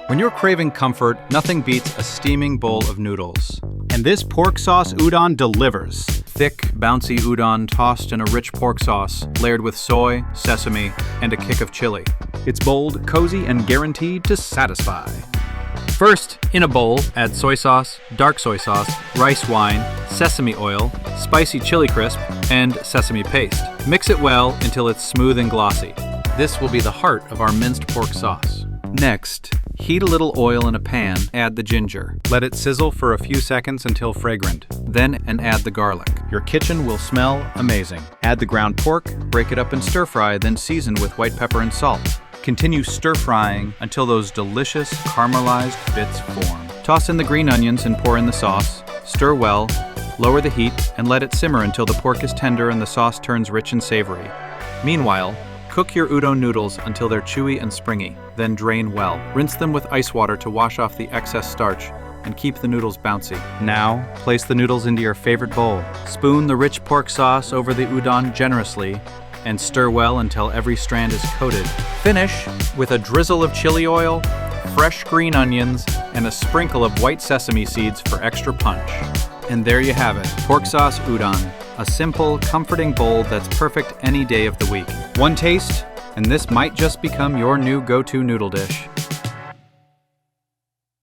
When you're craving comfort, nothing beats a steaming bowl of noodles. And this pork sauce udon delivers. Thick, bouncy udon tossed in a rich pork sauce, layered with soy, sesame, and a kick of chili. It's bold, cozy, and guaranteed to satisfy. First, in a bowl, add soy sauce, dark soy sauce, rice wine, sesame oil, spicy chili crisp, and sesame paste. Mix it well until it's smooth and glossy. This will be the heart of our minced pork sauce. Next, heat a little oil in a pan, add the ginger. Let it sizzle for a few seconds until fragrant. Then add the garlic. Your kitchen will smell amazing. Add the ground pork, break it up and stir fry, then season with white pepper and salt. Continue stir-frying until those delicious caramelized bits form. Toss in the green onions and pour in the sauce. Stir well, lower the heat, and let it simmer until the pork is tender and the sauce turns rich and savory. Meanwhile, cook your udon noodles until they're chewy and springy. Then drain well. Rinse them with ice water to wash off the excess starch and keep the noodles bouncy. Now, place the noodles into your favorite bowl. Spoon the rich pork sauce over the udon generously and stir well until every strand is coated. Finish with a drizzle of chili oil, fresh green onions, and a sprinkle of white sesame seeds for extra punch. And there you have it, pork sauce udon, a simple, comforting bowl that's perfect any day of the week. One taste, and this might just become your new go-to noodle dish.